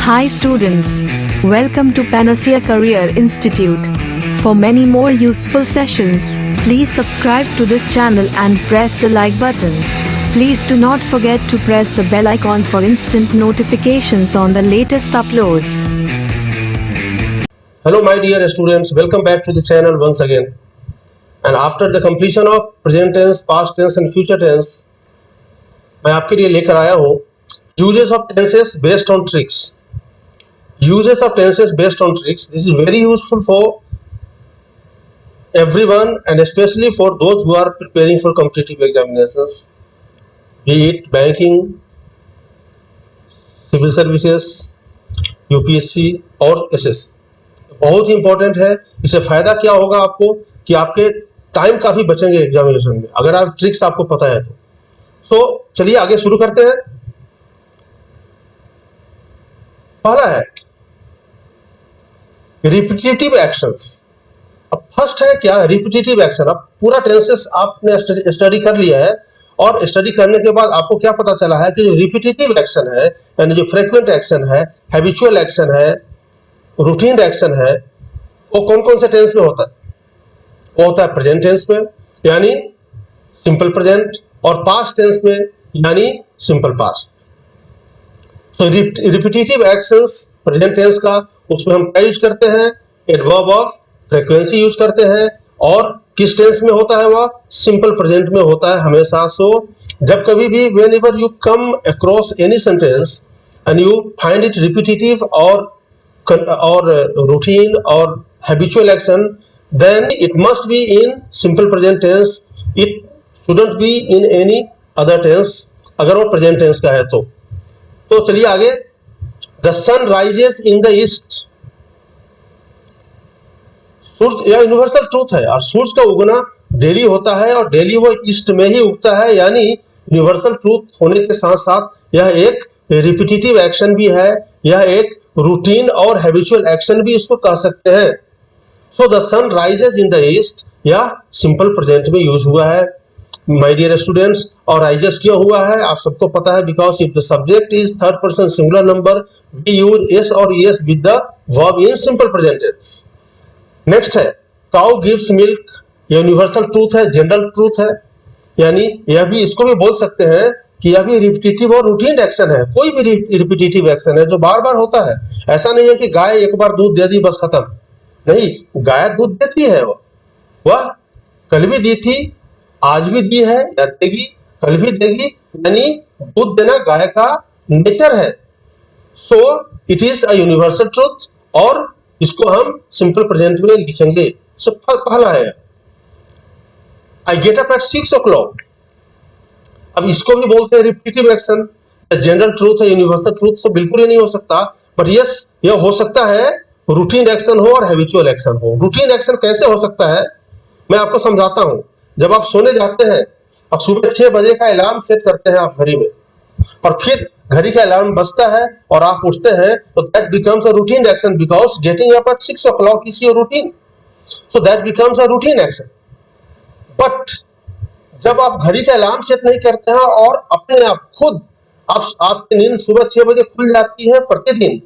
Hi students, welcome to Panacea Career Institute. For many more useful sessions, please subscribe to this channel and press the like button. Please do not forget to press the bell icon for instant notifications on the latest uploads. Hello my dear students, welcome back to the channel once again. And after the completion of present tense, past tense and future tense, मैं आपके लिए लेकर आया हूँ uses of tenses based on tricks. Uses of tenses based on tricks. This is very useful for everyone and especially for those who are preparing for competitive examinations, be it banking, civil services, UPSC और SSC. बहुत ही important है. इससे फायदा क्या होगा आपको कि आपके टाइम काफी बचेंगे एग्जामिनेशन में अगर आप ट्रिक्स आपको पता है तो चलिए आगे शुरू करते हैं. पहला है रिपीटेटिव एक्शंस. अब फर्स्ट है क्या रिपीटेटिव एक्शन. अब पूरा टेंसेस आपने स्टडी कर लिया है और स्टडी करने के बाद आपको क्या पता चला है कि जो रिपीटेटिव एक्शन है यानी जो फ्रीक्वेंट एक्शन है, हैबिचुअल एक्शन है, रूटीन एक्शन है, वो कौन कौन से टेंस में होता है. वो होता है प्रेजेंट टेंस में यानी सिंपल प्रेजेंट और पास्ट टेंस में यानी सिंपल पास्ट. तो रिपीटेटिव एक्शंस प्रेजेंट टेंस का उसमें हम क्या यूज करते हैं, एडवर्ब ऑफ फ्रीक्वेंसी यूज करते हैं और किस टेंस में होता है वह सिंपल प्रेजेंट में होता है हमेशा. सो जब कभी भी when ever you come across any sentence and you find it repetitive और routine or habitual action, then it must be in simple present tense. It shouldn't be in any other tense अगर वो present tense का है तो चलिए आगे. The sun rises in the east. सूर्य यह universal truth है और सूर्य का उगना डेली होता है और डेली वो ईस्ट में ही उगता है यानी यूनिवर्सल ट्रूथ होने के साथ साथ यह एक रिपीटेटिव एक्शन भी है, यह एक रूटीन और हैबिचुअल एक्शन भी इसको कह सकते हैं. So the sun rises in the east या सिंपल प्रेजेंट में यूज हुआ है माय डियर स्टूडेंट्स. और राइजेस क्यों हुआ है आप सबको पता है, because if the subject is third person singular number we use S और ES with the verb in simple present tense. Next है cow gives milk. Universal truth है, जनरल ट्रूथ है यानी यह भी इसको भी बोल सकते हैं कि यह भी रिपीटेटिव और रूटीन एक्शन है. कोई भी रिपीटेटिव एक्शन है जो बार बार होता है. ऐसा नहीं है कि गाय एक बार दूध दे दी बस खत्म. नहीं, गाय दूध देती है, वह कल भी दी थी, आज भी दी है, या देगी, कल भी देगी. यानी दूध देना गाय का नेचर है. So it is a universal truth और इसको हम सिंपल प्रेजेंट में लिखेंगे. सो पहला है I get up at 6 o'clock. अब इसको भी बोलते हैं रिपीटेटिव एक्शन. जनरल ट्रूथ है, यूनिवर्सल ट्रूथ तो बिल्कुल ही नहीं हो सकता, बट यस यह हो सकता है रूटीन एक्शन हो और हैबिचुअल एक्शन हो. रूटीन एक्शन कैसे हो सकता है मैं आपको समझाता हूं. जब आप सोने जाते हैं और सुबह 6 बजे का अलार्म सेट करते हैं आप घड़ी में और फिर घड़ी का अलार्म बजता है और आप उठते हैं तो that becomes a routine action because getting up at 6 o'clock is your routine. So that becomes a routine action. But जब आप घड़ी का अलार्म सेट नहीं करते हैं और अपने आप खुद आपकी नींद सुबह 6 बजे खुल जाती है प्रतिदिन,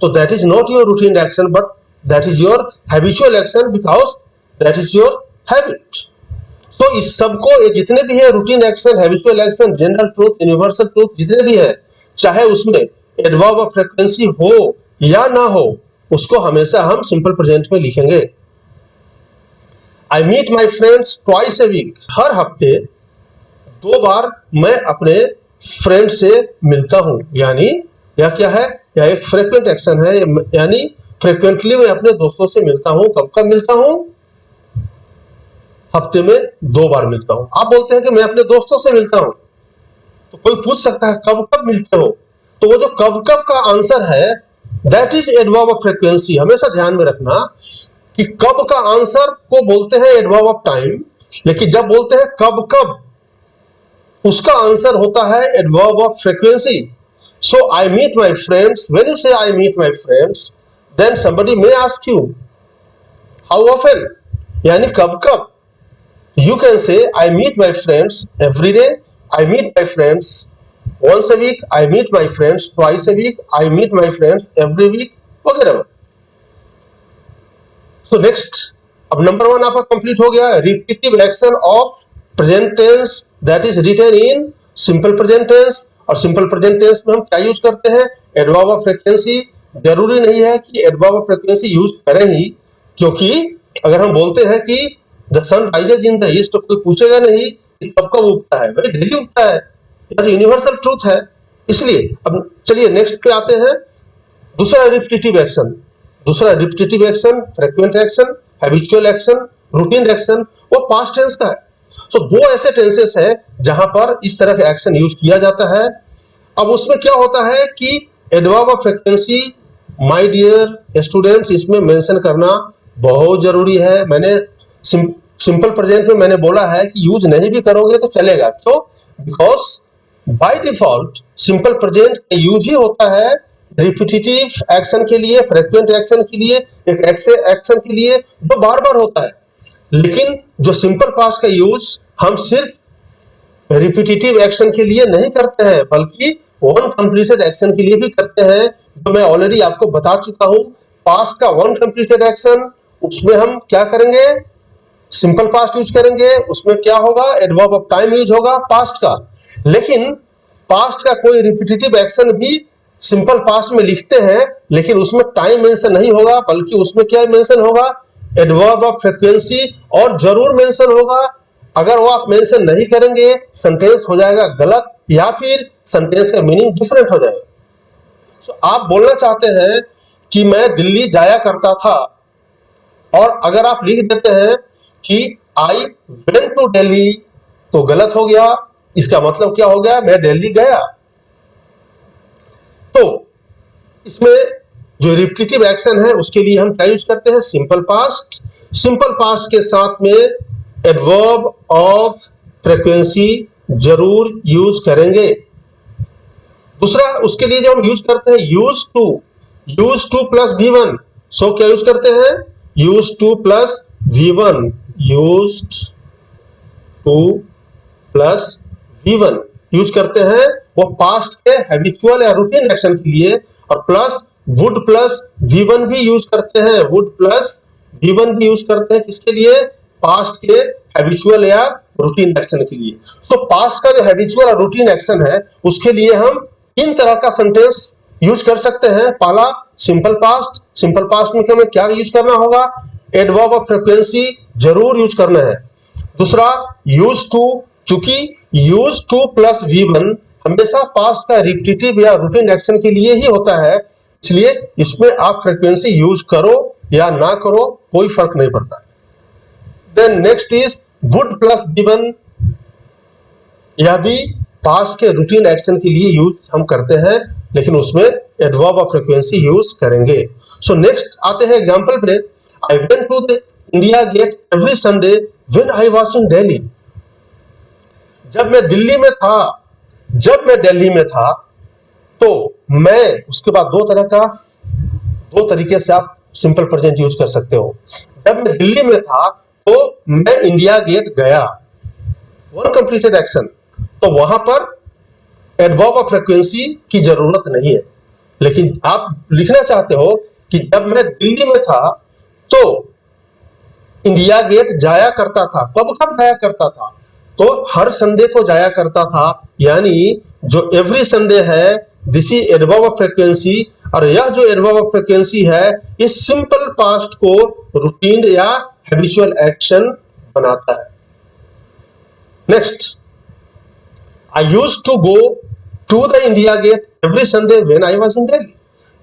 तो that is not your routine action but that is your habitual action because that is your habit. तो इस सबको ये जितने भी है routine action, habitual action, general truth, universal truth जितने भी है, चाहे उसमें एडवर्ब ऑफ फ्रीक्वेंसी हो या ना हो, उसको हमेशा हम सिंपल प्रेजेंट में लिखेंगे. I meet my friends twice a week. हर हफ्ते 2 बार मैं अपने फ्रेंड से मिलता हूं. यानी यह क्या है, यह एक फ्रीक्वेंट एक्शन है यानी फ्रीक्वेंटली मैं अपने दोस्तों से मिलता हूं. कब कब मिलता हूं, हफ्ते में 2 बार मिलता हूं. आप बोलते हैं कि मैं अपने दोस्तों से मिलता हूं तो कोई पूछ सकता है कब कब मिलते हो, तो वो जो कब कब का आंसर है that is adverb of frequency. हमेशा ध्यान में रखना कि कब का आंसर को बोलते हैं एडवर्ब ऑफ टाइम, लेकिन जब बोलते हैं कब कब उसका आंसर होता है adverb of frequency. So I meet my friends. When you say I meet my friends then somebody may ask you how often यानी कब कब. You can say I meet my friends every day, I meet my friends once a week I meet my friends, twice a week I meet my friends, every week वगैरह। So next, अब number 1 आपका complete हो गया। Repetitive action of present tense that is written in simple present tense. और simple present tense में हम क्या use करते हैं? Adverb of frequency. जरूरी नहीं है कि एडवर्ब ऑफ फ्रीक्वेंसी यूज करें ही, क्योंकि अगर हम बोलते हैं कि the sun rises in the east तो कोई पूछेगा नहीं कि कब कब उगता है, भाई डेली उगता है। यह यूनिवर्सल ट्रूथ है। इसलिए अब चलिए नेक्स्ट पे आते हैं। दूसरा repetitive action, frequent action, habitual action, routine action, वो पास्ट टेंस का है। सो दो ऐसे टेंसेस है जहां पर इस तरह का एक्शन यूज किया जाता है। अब उसमें क्या होता है कि adverb of frequency, my dear students, इसमें मेंशन करना बहुत जरूरी है। मैंने सिंपल प्रेजेंट में मैंने बोला है कि यूज नहीं भी करोगे तो चलेगा। तो because by default simple present use ही होता है रिपीटिटिव एक्शन के लिए, फ्रीक्वेंट एक्शन के लिए, एक एक्शन के लिए जो बार बार होता है। लेकिन जो सिंपल पास्ट का यूज हम सिर्फ रिपीटिटिव एक्शन के लिए नहीं करते हैं, बल्कि वन कंप्लीटेड एक्शन के लिए भी करते हैं, जो मैं ऑलरेडी आपको बता चुका हूं। पास्ट का वन कंप्लीटेड एक्शन, उसमें हम क्या करेंगे? सिंपल पास्ट यूज करेंगे। उसमें क्या होगा? एडवर्ब ऑफ टाइम यूज होगा पास्ट का। लेकिन पास्ट का कोई रिपीटिटिव एक्शन भी सिंपल पास्ट में लिखते हैं, लेकिन उसमें टाइम मेंशन नहीं होगा, बल्कि उसमें क्या मेंशन होगा? एडवर्ब ऑफ फ्रीक्वेंसी, और जरूर मेंशन होगा। अगर वो आप मेंशन नहीं करेंगे, सेंटेंस हो जाएगा गलत, या फिर सेंटेंस का मीनिंग डिफरेंट हो जाएगा। तो आप बोलना चाहते हैं कि मैं दिल्ली जाया करता था, और अगर आप लिख देते हैं कि आई वेंट टू दिल्ली, तो गलत हो गया। इसका मतलब क्या हो गया? मैं दिल्ली गया। तो इसमें जो रिपीटिटिव एक्शन है उसके लिए हम क्या यूज करते हैं? Simple past. सिंपल पास्ट के साथ में एडवर्ब ऑफ फ्रीक्वेंसी जरूर यूज करेंगे। दूसरा, उसके लिए जो हम यूज करते हैं यूज टू प्लस V1। सो क्या यूज करते हैं? Use to plus V1, used to plus V1 use करते हैं वो पास्ट के हैबिचुअल या रूटीन एक्शन के लिए। और प्लस वुड प्लस V1 भी यूज करते हैं, वुड प्लस V1 भी यूज करते हैं किसके लिए? पास्ट के हैबिचुअल या रूटीन एक्शन के लिए। तो पास्ट का जो हैबिचुअल और रूटीन एक्शन है उसके लिए हम तीन तरह का सेंटेंस यूज कर सकते हैं। पहला सिंपल पास्ट। सिंपल पास्ट में हमें क्या यूज करना होगा? एडवर्ब ऑफ फ्रीक्वेंसी जरूर यूज करना है। दूसरा यूज टू, चूंकि यूज टू प्लस V1 हमेशा पास्ट का रिपीटिटिव या रूटीन एक्शन के लिए ही होता है, इसलिए इसमें आप फ्रीक्वेंसी यूज करो या ना करो कोई फर्क नहीं पड़ता। Then next is would plus V1, यह भी पास्ट के रूटीन एक्शन के लिए यूज हम करते हैं, लेकिन उसमें एडवर्ब ऑफ फ्रीक्वेंसी यूज करेंगे। सो नेक्स्ट आते हैं एग्जांपल पे। I went to the India Gate every Sunday when I was in Delhi. जब मैं दिल्ली में था, जब मैं दिल्ली में था, तो मैं, उसके बाद दो तरीके से आप सिंपल प्रेजेंट यूज कर सकते हो। जब मैं दिल्ली में था तो मैं इंडिया गेट गया, वन कंप्लीटेड एक्शन। तो वहां पर एडवर्ब ऑफ फ्रीक्वेंसी की जरूरत नहीं है। लेकिन आप लिखना चाहते हो कि जब मैं दिल्ली में था तो इंडिया गेट जाया करता था। कब कब जाया करता था? तो हर संडे को जाया करता था, यानी जो एवरी संडे है this is adverb of frequency. और यह जो एडवर्ब ऑफ फ्रीक्वेंसी है इस सिंपल पास्ट को रूटीन या हैबिचुअल एक्शन बनाता है। Next, I used to go to the India Gate every Sunday when I was in Delhi.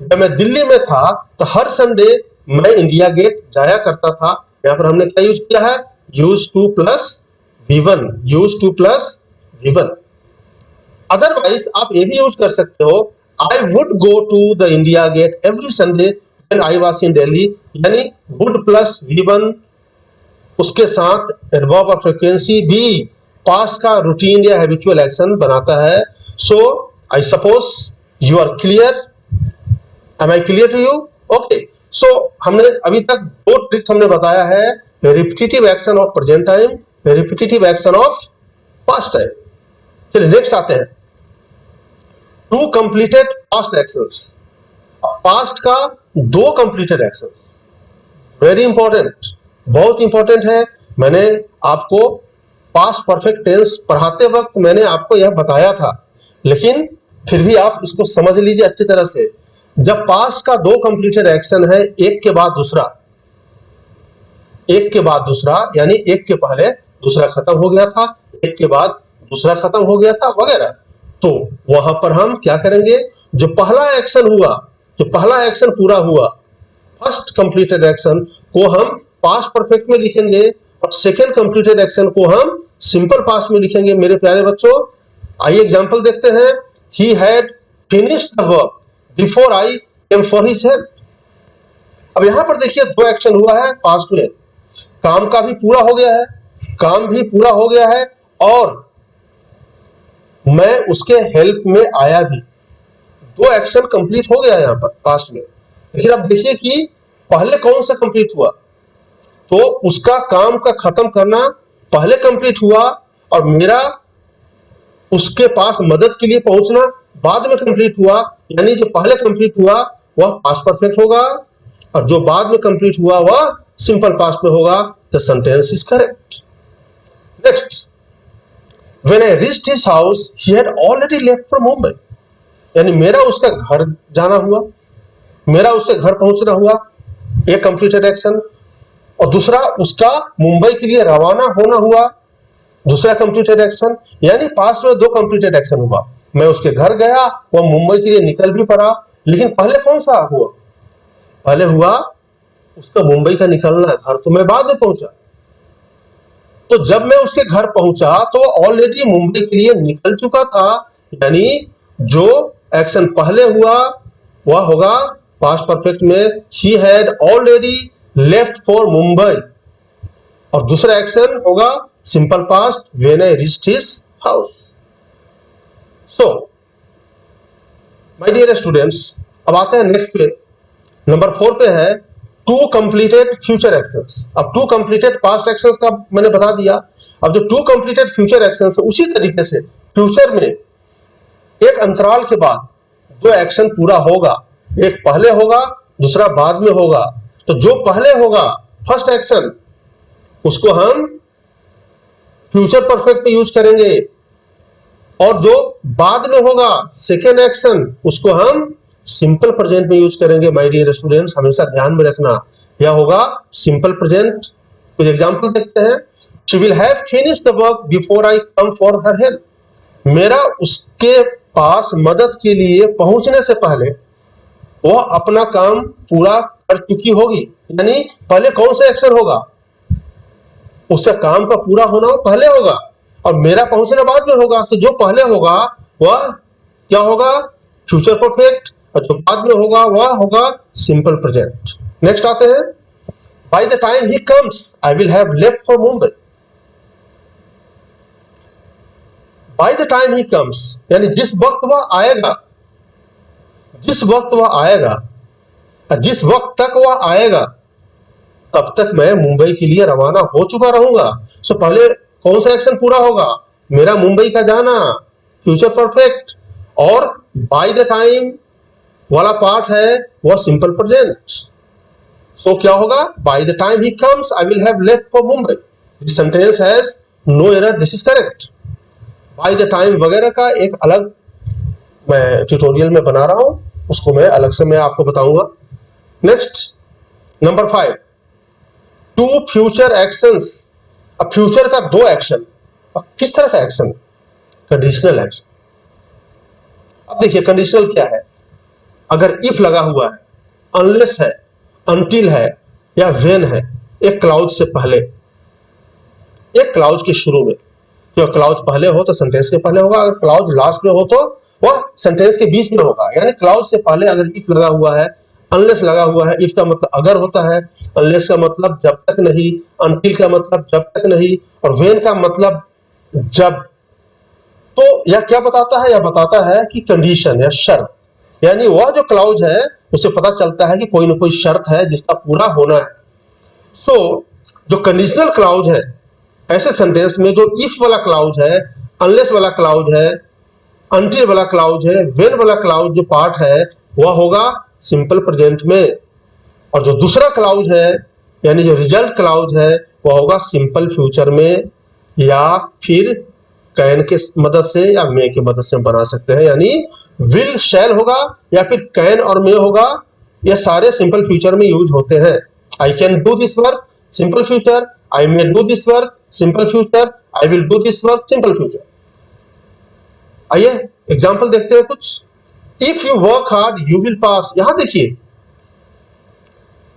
जब मैं दिल्ली में था तो हर संडे मैं इंडिया गेट जाया करता था। यहां पर हमने क्या यूज किया है? Use to plus V1, use to plus V1। Otherwise आप ये भी यूज कर सकते हो, I would go to the India Gate every Sunday when I was in Delhi, यानी वुड प्लस V1 उसके साथ एडवर्ब ऑफ फ्रीक्वेंसी भी पास्ट का रूटीन या हैबिचुअल एक्शन बनाता है। So I suppose you are clear. Am I clear to you? Okay. So हमने अभी तक दो ट्रिक्स हमने बताया है, repetitive action of present time, repetitive action of past time. चलिए नेक्स्ट आते हैं। 2 कंप्लीटेड पास्ट एक्शंस, पास्ट का 2 कंप्लीटेड एक्शंस, वेरी इंपॉर्टेंट, बहुत इंपॉर्टेंट है। मैंने आपको पास्ट परफेक्ट टेंस पढ़ाते वक्त मैंने आपको यह बताया था, लेकिन फिर भी आप इसको समझ लीजिए अच्छी तरह से। जब पास्ट का 2 कंप्लीटेड एक्शन है, एक के बाद दूसरा, एक के बाद दूसरा, यानी एक के पहले दूसरा खत्म हो गया था, एक के बाद दूसरा खत्म हो गया था वगैरह, तो वहां पर हम क्या करेंगे, जो पहला एक्शन हुआ, जो पहला एक्शन पूरा हुआ, फर्स्ट कंप्लीटेड एक्शन को हम पास्ट परफेक्ट में लिखेंगे और सेकेंड कंप्लीटेड एक्शन को हम सिंपल पास्ट में लिखेंगे। मेरे प्यारे बच्चों, आइए एग्जांपल देखते हैं। He had finished the work before I came for his help. अब यहां पर देखिए 2 एक्शन हुआ है पास्ट में, काम का भी पूरा हो गया है, काम भी पूरा हो गया है और मैं उसके हेल्प में आया भी। 2 एक्शन कंप्लीट हो गया है यहां पर पास्ट में। लेकिन अब देखिए कि पहले कौन सा कंप्लीट हुआ, तो उसका काम का खत्म करना पहले कंप्लीट हुआ और मेरा उसके पास मदद के लिए पहुंचना बाद में कंप्लीट हुआ। यानी जो पहले कंप्लीट हुआ वह पास्ट परफेक्ट होगा और जो बाद में कंप्लीट हुआ वह सिंपल पास्ट में होगा। The sentence is correct. Next, when I reached his house he had already left for Mumbai. यानी मेरा उसका घर जाना हुआ, मेरा उससे घर पहुंचना हुआ, एक कंप्लीटेड एक्शन, और दूसरा उसका मुंबई के लिए रवाना होना हुआ, दूसरा कंप्लीटेड एक्शन। यानी पास्ट में 2 कंप्लीटेड एक्शन हुआ। मैं उसके घर गया, वह मुंबई के लिए निकल भी पड़ा, लेकिन पहले कौन सा हुआ, पहले हुआ उसका मुंबई का निकलना, घर तो मैं बाद में पहुंचा। तो जब मैं उसके घर पहुंचा तो ऑलरेडी मुंबई के लिए निकल चुका था। यानी जो एक्शन पहले हुआ वह होगा पास्ट परफेक्ट में he had already left for Mumbai, और दूसरा एक्शन होगा simple past when I reached his house. So my dear students, अब आते हैं नेक्स्ट पे, नंबर 4 पे है 2 कंप्लीटेड फ्यूचर एक्शंस। अब 2 कंप्लीटेड पास्ट एक्शंस का मैंने बता दिया। अब जो 2 कंप्लीटेड फ्यूचर एक्शंस, उसी तरीके से फ्यूचर में एक अंतराल के बाद 2 एक्शन पूरा होगा, एक पहले होगा दूसरा बाद में होगा। तो जो पहले होगा फर्स्ट एक्शन, उसको हम फ्यूचर परफेक्ट में यूज करेंगे, और जो बाद में होगा सेकेंड एक्शन, उसको हम सिंपल प्रेजेंट में यूज करेंगे। माय डियर स्टूडेंट्स, हमेशा ध्यान में रखना, यह होगा सिंपल प्रेजेंट। कुछ एग्जांपल देखते हैं। She will have finished the work before I come for her help. मेरा उसके पास मदद के लिए पहुंचने से पहले वह अपना काम पूरा कर चुकी होगी। यानी पहले कौन सा एक्शन होगा, उसका काम का पूरा होना पहले होगा और मेरा पहुंचना बाद में होगा। तो जो पहले होगा वह क्या होगा, फ्यूचर परफेक्ट, और जो बाद में होगा वह होगा सिंपल प्रेजेंट। नेक्स्ट आते हैं, bye the time he comes I will have left for Mumbai. Bye the time he comes यानी जिस वक्त वह आएगा, जिस वक्त वह आएगा, जिस वक्त तक वह आएगा तब तक मैं मुंबई के लिए रवाना हो चुका रहूंगा। सो पहले कौन सा एक्शन पूरा होगा, मेरा मुंबई का जाना, फ्यूचर परफेक्ट, और बाय द टाइम वाला पार्ट है वह सिंपल प्रेजेंट। सो क्या होगा, by the time he comes I will have left for Mumbai. This sentence has no error, this is correct. By the time वगैरह का एक अलग मैं ट्यूटोरियल में बना रहा हूं, उसको मैं अलग से मैं आपको बताऊंगा। Next, number 5, 2 future actions. अब फ्यूचर का 2 एक्शन, किस तरह का एक्शन, कंडीशनल एक्शन। अब देखिए कंडीशनल क्या है, अगर इफ लगा हुआ है, अनलेस है, अनटिल है या व्हेन है, एक क्लाउज से पहले, एक क्लाउज के शुरू में। जो क्लाउज पहले हो तो सेंटेंस के पहले होगा, अगर क्लाउज लास्ट में हो तो वह सेंटेंस के बीच में होगा। यानी क्लाउज से पहले अगर इफ लगा हुआ है, अनलेस लगा हुआ है, इफ का मतलब अगर होता है, अनलेस का मतलब जब तक नहीं, अनटिल का मतलब जब तक नहीं, और व्हेन का मतलब जब। तो यह क्या बताता है, यह बताता है कि कंडीशन या शर्त, यानी वह जो क्लाउज है उसे पता चलता है कि कोई ना कोई शर्त है जिसका पूरा होना है। सो जो कंडीशनल क्लाउज है, ऐसे सेंटेंस में जो इफ वाला क्लाउज है, अनलेस वाला क्लाउज है, until वाला क्लाउज है, when वाला क्लाउज जो पार्ट है वह होगा सिंपल प्रेजेंट में, और जो दूसरा क्लाउज है यानी जो रिजल्ट क्लाउज है वह होगा सिंपल फ्यूचर में, या फिर कैन के मदद से या मे की मदद से हम बना सकते हैं। यानी विल शैल होगा या फिर कैन और मे होगा, ये सारे सिंपल फ्यूचर में यूज होते हैं। I can do this work simple future, I may do this work simple future, I will do this work simple future. आइए एग्जाम्पल देखते हैं कुछ। If you work hard you will pass, यहां देखिए,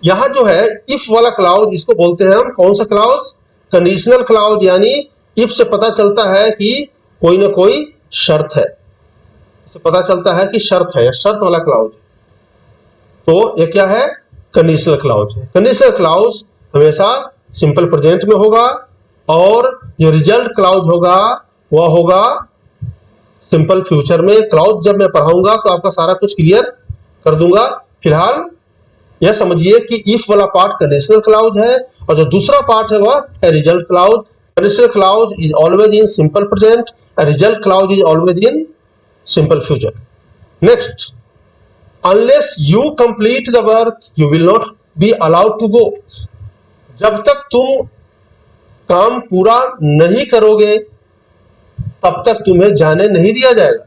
यहां जो है इफ वाला क्लाउज इसको बोलते हैं हम कौन सा क्लाउज, कंडीशनल क्लाउज, यानी इफ से पता चलता है कि कोई ना कोई शर्त है, इससे पता चलता है कि शर्त है, शर्त वाला क्लाउज। तो ये क्या है, कंडीशनल क्लाउज है। कंडीशनल क्लाउज हमेशा सिंपल प्रेजेंट में होगा, और जो रिजल्ट क्लाउज होगा वह होगा सिंपल फ्यूचर में। क्लाउज जब मैं पढ़ाऊंगा तो आपका सारा कुछ क्लियर कर दूंगा। फिलहाल यह समझिए कि इफ वाला पार्ट कंडीशनल क्लाउज है, और जो दूसरा पार्ट है वह है result clause. Conditional clause is always in simple present, result clause is always in simple future. Next, unless you complete the work you will not be allowed to go, जब तक तुम काम पूरा नहीं करोगे तब तक तुम्हें जाने नहीं दिया जाएगा।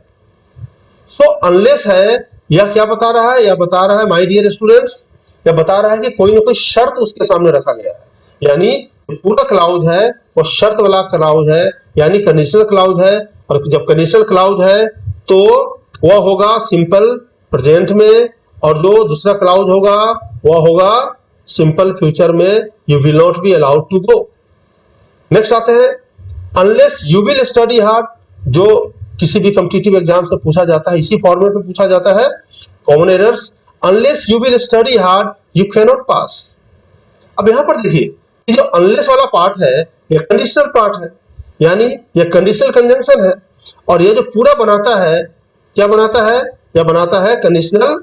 सो अनलेस है, यह क्या बता रहा है, यह बता रहा है माय डियर स्टूडेंट्स, यह बता रहा है कि कोई ना कोई शर्त उसके सामने रखा गया है। यानी पूरा क्लाउज है वो शर्त वाला क्लाउज है, यानी कंडीशनल क्लाउज है, और जब कंडीशनल क्लाउज है तो वह होगा सिंपल प्रेजेंट में, और जो दूसरा क्लाउज होगा वह होगा सिंपल फ्यूचर में, you will not be allowed to go. Next आते हैं, unless you will study hard, जो किसी भी कॉम्पिटिटिव एग्जाम से पूछा जाता है, इसी फॉर्मेट में पूछा जाता है, common errors. Unless you will study hard you can not pass. अब यहां पर देखिए, जो अनलेस वाला पार्ट है यह कंडीशनल पार्ट है, यानी यह कंडीशनल कंजंक्शन है, और यह जो पूरा बनाता है क्या बनाता है, यह बनाता है कंडीशनल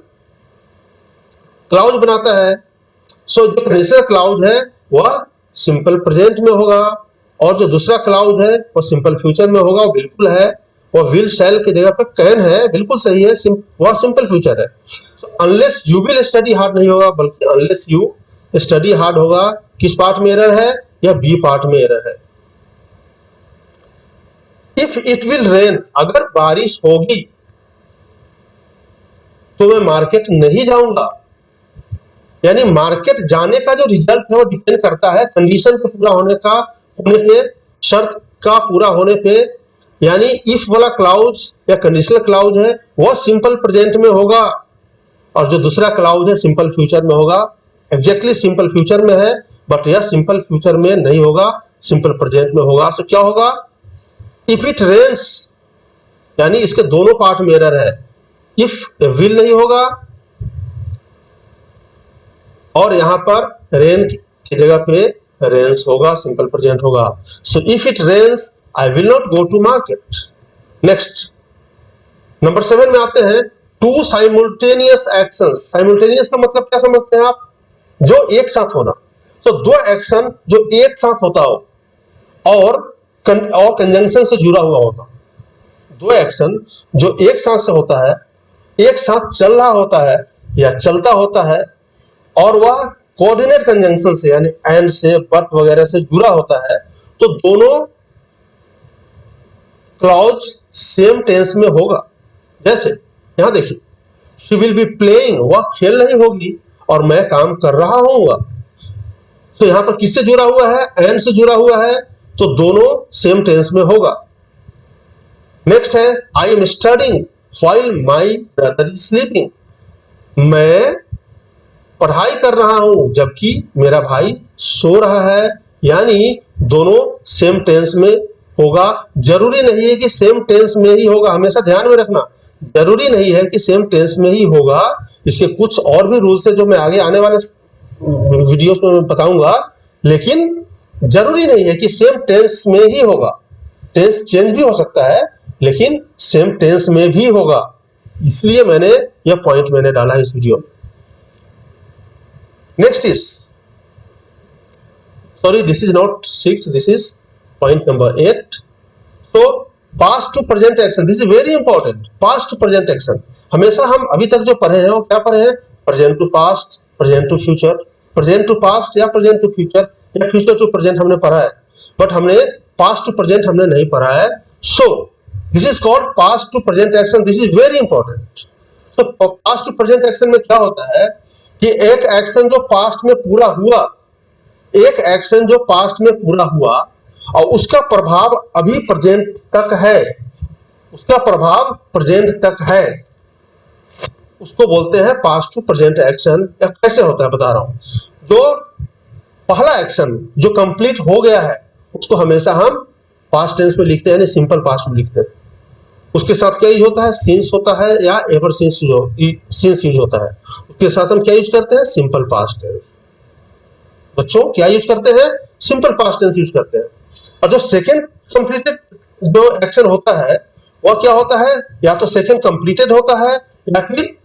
क्लाउज बनाता है। सो जो कंडीशनल क्लाउज है वह सिंपल प्रेजेंट में होगा, और जो दूसरा क्लाउज है वह सिंपल फ्यूचर में होगा। बिल्कुल है, वह विल शैल की जगह पर कैन है, बिल्कुल सही है, वह सिंपल फ्यूचर है। Unless you will study hard नहीं होगा, बल्कि अनलेस यू स्टडी हार्ड होगा। किस पार्ट में एरर है, यह बी पार्ट में एरर है। इफ इट विल रेन, अगर बारिश होगी तो मैं मार्केट नहीं जाऊंगा, यानी मार्केट जाने का जो रिजल्ट है वो डिपेंड करता है कंडीशन के पूरा होने पे, शर्त का पूरा होने पे। यानी इफ वाला क्लाउज या कंडीशनल क्लाउज है वह सिंपल प्रेजेंट में होगा, और जो दूसरा क्लाउज है सिंपल फ्यूचर में होगा। एग्जैक्टली सिंपल फ्यूचर में है, बट यह सिंपल फ्यूचर में नहीं होगा, सिंपल प्रेजेंट में होगा। सो क्या होगा, इफ इट रेन्स, यानी इसके दोनों पार्ट में एरर है। इफ विल नहीं होगा, और यहां पर रेन की जगह पे रेन्स होगा, सिंपल प्रेजेंट होगा। So if it rains I will not go to market. Next, number 7 में आते हैं, टू साइमल्टेनियस एक्शंस। साइमल्टेनियस का मतलब क्या समझते हैं आप, जो एक साथ होना। तो दो एक्शन जो एक साथ होता हो और कंजंक्शन से जुड़ा हुआ होता, दो एक्शन जो एक साथ से होता है, एक साथ चल रहा होता है या चलता होता है, और वह कोऑर्डिनेट कंजंक्शन से यानी एंड से, बट वगैरह से जुड़ा होता है, तो दोनों क्लॉज सेम टेंस में होगा। जैसे यहां देखिए, शी विल बी प्लेइंग, वह खेल रही होगी और मैं काम कर रहा होऊंगा। तो यहां पर किससे जुड़ा हुआ है, एंड से जुड़ा हुआ है, तो दोनों सेम टेंस में होगा। नेक्स्ट है, I am studying while my brother is sleeping, मैं पढ़ाई कर रहा हूं जबकि मेरा भाई सो रहा है, यानी दोनों सेम टेंस में होगा। जरूरी नहीं है कि सेम टेंस में ही होगा, हमेशा ध्यान में रखना, जरूरी नहीं है कि सेम टेंस में ही होगा। इसके कुछ और भी रूल्स है जो मैं आगे आने वाले वीडियोस में बताऊंगा, लेकिन जरूरी नहीं है कि सेम टेंस में ही होगा। टेंस चेंज भी हो सकता है, लेकिन सेम टेंस में भी होगा, इसलिए मैंने यह पॉइंट मैंने डाला है इस वीडियो में। Next is, sorry this is not 6, this is point number 8। तो past to present action, this is very important. Past to present action हमेशा हम अभी तक जो पढ़े हैं वो क्या पढ़े हैं? Present to past, present to future, present to past या प्रेजेंट टू फ्यूचर या फ्यूचर टू प्रेजेंट हमने पढ़ा है, बट हमने पास्ट टू प्रेजेंट हमने नहीं पढ़ा है। So this is called past to present action, this is very important. तो पास्ट टू प्रेजेंट एक्शन में क्या होता है कि एक एक्शन जो पास्ट में पूरा हुआ, एक एक्शन जो पास्ट में पूरा हुआ और उसका प्रभाव अभी प्रेजेंट तक है, उसका प्रभाव प्रेजेंट तक है, उसको बोलते हैं पास्ट टू प्रेजेंट एक्शन। या कैसे होता है बता रहा हूं। जो पहला एक्शन जो कंप्लीट हो गया है उसको हमेशा हम पास्ट टेंस में लिखते हैं, यानी सिंपल पास्ट में लिखते हैं। उसके साथ क्या यूज होता है? सिंस होता है या एवर सिंस यूज होता है। उसके साथ हम क्या यूज करते हैं? Simple past tense. बच्चों क्या यूज करते हैं? सिंपल पास्ट टेंस यूज करते हैं। और जो सेकेंड कंप्लीटेड जो एक्शन होता है वह क्या होता है? या तो सेकेंड कंप्लीटेड होता है या फिर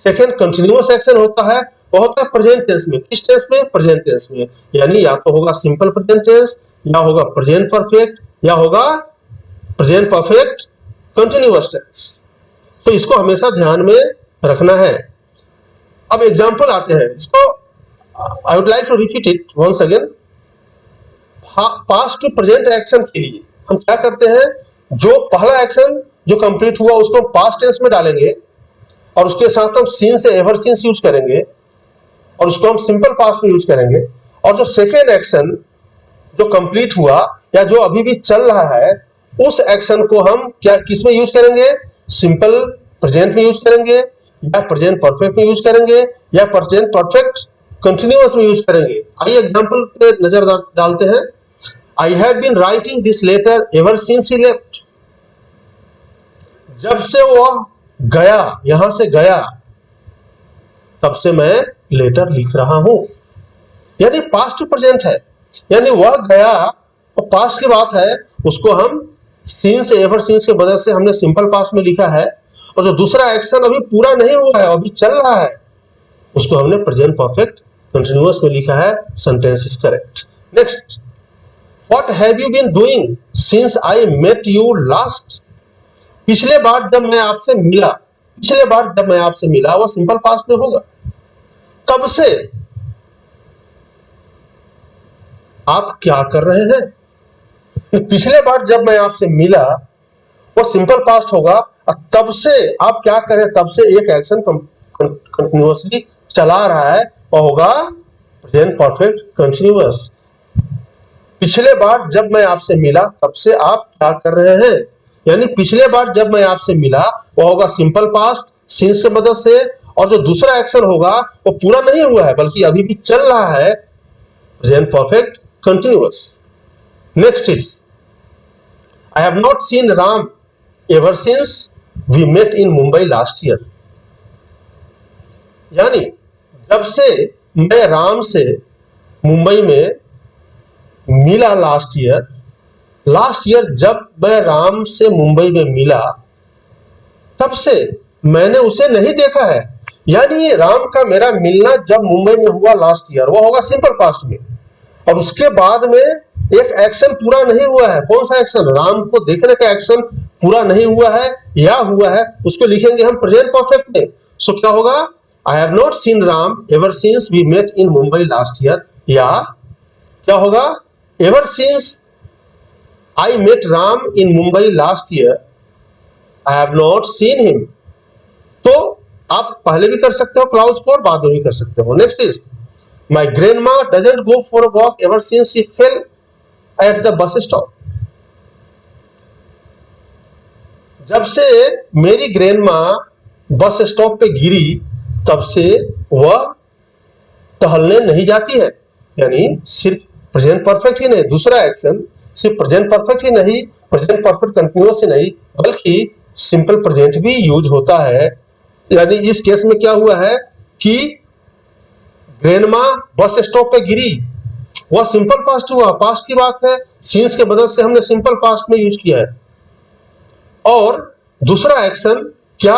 सेकेंड कंटिन्यूअस एक्शन होता है। वह होता है प्रेजेंट टेंस में। किस टेंस में? प्रेजेंट टेंस में। यानी या तो होगा सिंपल प्रेजेंट टेंस, या होगा प्रेजेंट परफेक्ट, या होगा प्रेजेंट परफेक्ट कंटिन्यूअस टेंस। तो इसको हमेशा ध्यान में रखना है। अब एग्जांपल आते हैं इसको। I would like to repeat it once again. Past to present action के लिए हम क्या करते हैं? जो पहला एक्शन जो कंप्लीट हुआ उसको हम पास्ट टेंस में डालेंगे और उसके साथ हम सीन से एवर सिंस यूज करेंगे और उसको हम सिंपल पास्ट में यूज करेंगे। और जो सेकेंड एक्शन जो कंप्लीट हुआ या जो अभी भी चल रहा है उस एक्शन को हम क्या किस में यूज करेंगे? सिंपल प्रेजेंट में यूज करेंगे, या प्रेजेंट परफेक्ट में यूज करेंगे, या प्रेजेंट परफेक्ट कंटिन्यूअस में यूज करेंगे। आइए एग्जांपल पे नजर डालते हैं। I have been writing this letter ever since he left. जब से वह गया, यहां से गया, तब से मैं लेटर लिख रहा हूं। यानी पास्ट टू प्रेजेंट है, यानी वह गया और पास्ट की बात है, उसको हम सिंस एवर सिंस के बदल से हमने सिंपल पास्ट में लिखा है। और जो दूसरा एक्शन अभी पूरा नहीं हुआ है, अभी चल रहा है, उसको हमने प्रेजेंट परफेक्ट कंटिन्यूअस में लिखा है। Sentence is correct. Next, what have you been doing since I met you last. पिछले बार जब मैं आपसे मिला, पिछले बार जब मैं आपसे मिला वो सिंपल पास्ट में होगा। कब से आप क्या कर रहे हैं? पिछले बार जब मैं आपसे मिला वो सिंपल पास्ट होगा। और तब से आप क्या करें? तब से एक एक्शन कंटिन्यूअसली चला रहा है वो होगा प्रेजेंट परफेक्ट कंटिन्यूअस। पिछले बार जब मैं आपसे मिला तब से आप क्या कर रहे हैं, यानी पिछले बार जब मैं आपसे मिला वो होगा सिंपल पास्ट सिंस के मदद से। और जो दूसरा एक्शन होगा वो पूरा नहीं हुआ है बल्कि अभी भी चल रहा है, present perfect continuous. Next is I have not seen Ram ever since we met in Mumbai last year. यानी जब से मैं राम से मुंबई में मिला लास्ट ईयर जब मैं राम से मुंबई में मिला तब से मैंने उसे नहीं देखा है। यानी राम का मेरा मिलना जब मुंबई में हुआ लास्ट ईयर वो होगा सिंपल पास्ट में। और उसके बाद में एक एक्शन पूरा नहीं हुआ है। कौन सा एक्शन? राम को देखने का एक्शन पूरा नहीं हुआ है या हुआ है, उसको लिखेंगे हम प्रेजेंट परफेक्ट में। सो क्या होगा? I have not seen Ram ever since we met in Mumbai last year. या क्या होगा? Ever since I met Ram in Mumbai last year I have not seen him. तो आप पहले भी कर सकते हो क्लाउज को और बाद में भी कर सकते हो। Next is my grandma doesn't go for a walk ever since she fail at the bus stop. जब से मेरी ग्रैंडमा बस स्टॉप पे गिरी तब से वह टहलने नहीं जाती है। यानी सिर्फ प्रेजेंट परफेक्ट ही नहीं, दूसरा एक्शन सिर्फ प्रेजेंट परफेक्ट ही नहीं, प्रेजेंट परफेक्ट कंटिन्यूअस ही नहीं, बल्कि सिंपल प्रेजेंट भी यूज होता है। यानी इस केस में क्या हुआ है कि ग्रैंडमा बस स्टॉप पे गिरी, वह सिंपल पास्ट हुआ, पास्ट की बात है, सिंस के मदद से हमने सिंपल पास्ट में यूज किया है। और दूसरा एक्शन क्या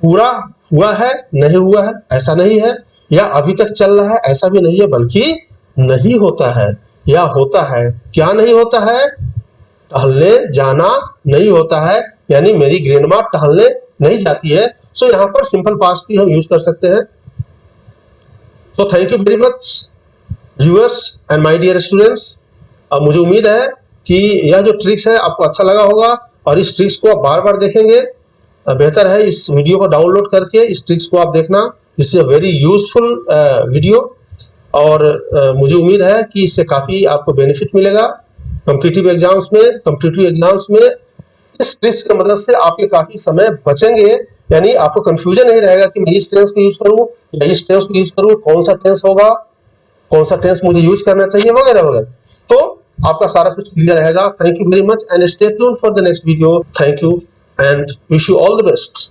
पूरा हुआ है नहीं हुआ है ऐसा नहीं है, या अभी तक चल रहा है ऐसा भी नहीं है, बल्कि नहीं होता है या होता है। क्या नहीं होता है? टहलने जाना नहीं होता है, यानी मेरी ग्रैंडमा टहलने नहीं जाती है। सो यहाँ पर सिंपल पास्ट भी हम यूज कर सकते हैं। So thank you very much viewers and my dear students. अब मुझे उम्मीद है कि यह जो ट्रिक्स है आपको अच्छा लगा होगा और इस ट्रिक्स को आप बार बार देखेंगे। बेहतर है इस वीडियो को डाउनलोड करके इस ट्रिक्स को आप देखना, इससे वेरी यूजफुल वीडियो। और मुझे उम्मीद है कि इससे काफ़ी आपको बेनिफिट मिलेगा कॉम्पिटिटिव एग्जाम्स में। इस ट्रिक्स की मदद से आपके काफ़ी समय बचेंगे, यानी आपको कंफ्यूजन नहीं रहेगा कि मैं इस टेंस को यूज करूँ या इस टेंस को यूज करूँ, कौन सा टेंस होगा, कौन सा टेंस मुझे यूज करना चाहिए वगैरह वगैरह। तो आपका सारा कुछ क्लियर रहेगा। Thank you very much and stay tuned for the next video. Thank you and wish you all the best.